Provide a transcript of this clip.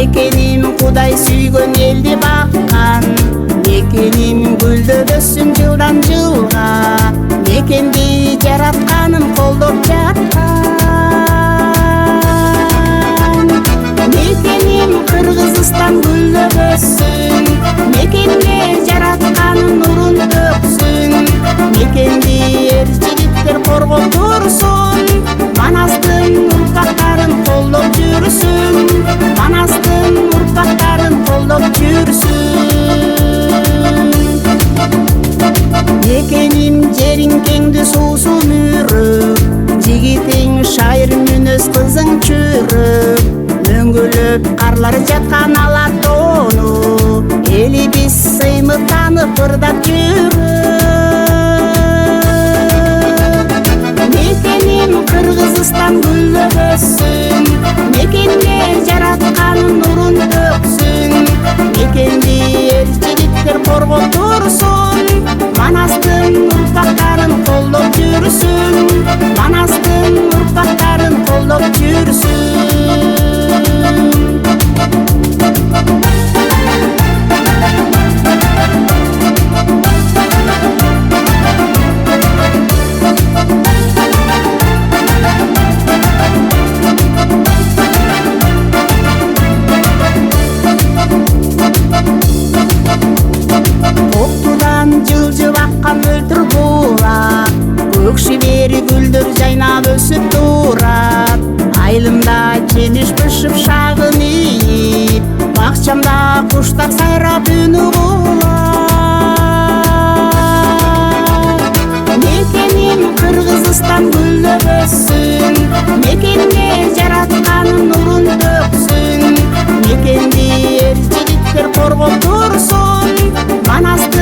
Мекеним Кудай сүйгөн элди баккан, мекеним гүлдөп өссүн жылдан жылга, мекенди жаратканын колдоп жаткан. Мекеним Кыргызстан гүлдөп өссүн, мекенге жаратканын нурун төксүн, мекенди эр жигиттер коргоп турсун, Манастын урпактарын колдоп жүрсүн, Манастын урпактарын колдоп жүрсүн. Мекеним жериң кеңди суусу мүйрөк, жигитиң шайыр мүнөз кызың чүрөк, мөңгөлөп карлар жаткан ала тоону, элибиз сыймыктанып ырдап жүрөк. Мекеним Кыргызстан гүлдөп өссүн, мекенге жаратканын нурун төксүн, мекенди эр жигиттер коргоп турсун, Манастын урпактарын колдоп жүрсүн, Манастын урпактарын колдоп жүрсүн. Жылжып аккан мөлтүр булак, көк шибери гүлдөр жайнап өсүп турат. Айылымда жемиш бышып шагын ийип, бакчамда куштар сайрап үнү кулап. Мекеним Кыргызстан гүлдөп өссүн, мекенге жаратканын нурун төксүн, мекенди эр жигиттер коргоп турсун, Манастын